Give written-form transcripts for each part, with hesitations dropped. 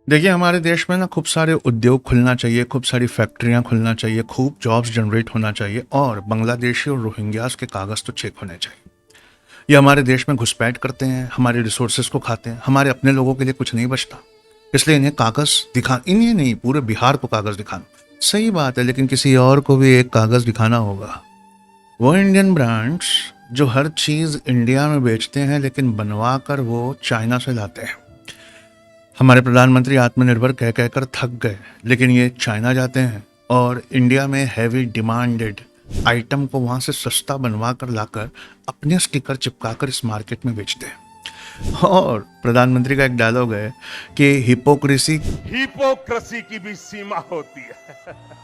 देखिए, हमारे देश में ना खूब सारे उद्योग खुलना चाहिए, खूब सारी फैक्ट्रियाँ खुलना चाहिए, खूब जॉब्स जनरेट होना चाहिए और बांग्लादेशी और रोहिंग्यास के कागज़ तो चेक होने चाहिए। ये हमारे देश में घुसपैठ करते हैं, हमारे रिसोर्सेज़ को खाते हैं, हमारे अपने लोगों के लिए कुछ नहीं बचता। इसलिए इन्हें कागज़ दिखा इन्हें नहीं, पूरे बिहार को कागज़ दिखाना। सही बात है, लेकिन किसी और को भी एक कागज़ दिखाना होगा। वो इंडियन ब्रांड्स जो हर चीज़ इंडिया में बेचते हैं, लेकिन बनवा कर वो चाइना से लाते हैं। हमारे प्रधानमंत्री आत्मनिर्भर कह कहकर थक गए, लेकिन ये चाइना जाते हैं और इंडिया में हैवी डिमांडेड आइटम को वहाँ से सस्ता बनवा कर लाकर अपने स्टिकर चिपका कर इस मार्केट में बेचते हैं। और प्रधानमंत्री का एक डायलॉग है कि हिपोक्रेसी की भी सीमा होती है।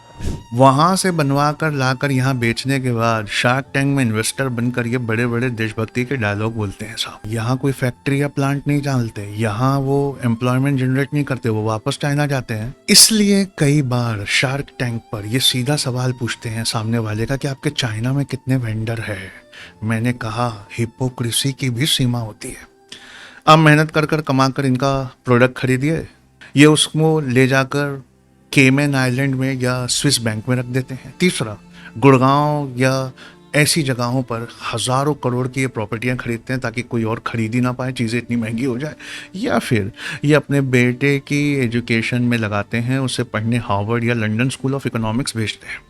वहां से बनवा कर लाकर यहाँ बेचने के बाद शार्क टैंक में इन्वेस्टर बनकर ये बड़े बड़े देशभक्ति के डायलॉग बोलते हैं। साहब, यहाँ कोई फैक्ट्री या प्लांट नहीं डालते, यहाँ वो एम्प्लॉयमेंट जनरेट नहीं करते, वो वापस चाइना जाते हैं। इसलिए कई बार शार्क टैंक पर ये सीधा सवाल पूछते हैं सामने वाले का कि आपके चाइना में कितने वेंडर है। मैंने कहा, हिपोक्रेसी की भी सीमा होती है। आप मेहनत कर कर कमा कर इनका प्रोडक्ट खरीदिए, ये उसको ले जाकर केमन आइलैंड में या स्विस बैंक में रख देते हैं। तीसरा, गुड़गांव या ऐसी जगहों पर हज़ारों करोड़ की ये प्रॉपर्टियां खरीदते हैं ताकि कोई और खरीद ही ना पाए, चीज़ें इतनी महंगी हो जाए। या फिर ये अपने बेटे की एजुकेशन में लगाते हैं, उसे पढ़ने हार्वर्ड या लंदन स्कूल ऑफ इकोनॉमिक्स भेजते हैं।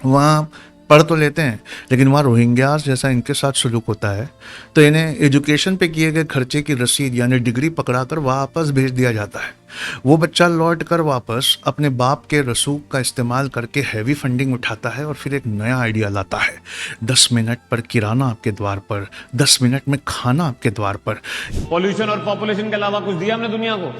वहाँ पढ़ तो लेते हैं, लेकिन वहाँ रोहिंग्यास जैसा इनके साथ सलूक होता है, तो इन्हें एजुकेशन पे किए गए खर्चे की रसीद यानी डिग्री पकड़ाकर वापस भेज दिया जाता है। वो बच्चा लौट कर वापस अपने बाप के रसूख का इस्तेमाल करके हैवी फंडिंग उठाता है और फिर एक नया आइडिया लाता है। 10 मिनट पर किराना आपके द्वार पर, 10 मिनट में खाना आपके द्वार पर। पॉल्यूशन और पॉपुलेशन के अलावा कुछ दिया हमने दुनिया को?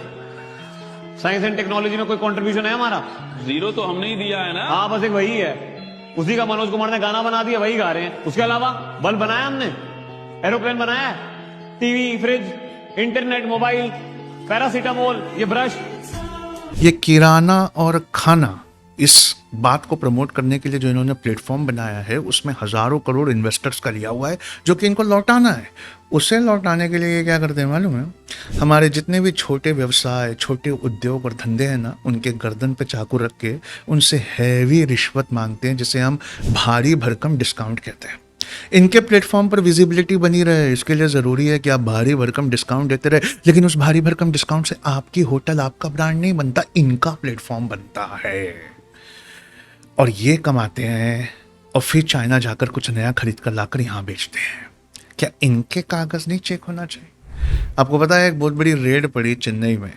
साइंस एंड टेक्नोलॉजी में कोई कंट्रीब्यूशन है हमारा? जीरो तो हमने ही दिया है ना। हाँ, बस एक वही है, उसी का मनोज कुमार ने गाना बना दिया, वही गा रहे हैं। उसके अलावा बल्ब बनाया हमने, एरोप्लेन बनाया है, TV, fridge, internet, mobile, paracetamol, ये ब्रश। ये किराना और खाना, इस बात को प्रमोट करने के लिए जो इन्होंने प्लेटफॉर्म बनाया है, उसमें हज़ारों करोड़ इन्वेस्टर्स का लिया हुआ है जो कि इनको लौटाना है। उसे लौटाने के लिए ये क्या करते हैं मालूम है? हमारे जितने भी छोटे व्यवसाय, छोटे उद्योग और धंधे हैं ना, उनके गर्दन पे चाकू रख के उनसे हैवी रिश्वत मांगते हैं, जिसे हम भारी भरकम डिस्काउंट कहते हैं। इनके प्लेटफॉर्म पर विजिबिलिटी बनी रहे, इसके लिए ज़रूरी है कि आप भारी भरकम डिस्काउंट देते रहे, लेकिन उस भारी भरकम डिस्काउंट से आपकी होटल, आपका ब्रांड नहीं बनता, इनका प्लेटफॉर्म बनता है। और ये कमाते हैं और फिर चाइना जाकर कुछ नया खरीद कर लाकर यहाँ बेचते हैं। क्या इनके कागज़ नहीं चेक होना चाहिए? आपको पता है, एक बहुत बड़ी रेड पड़ी चेन्नई में,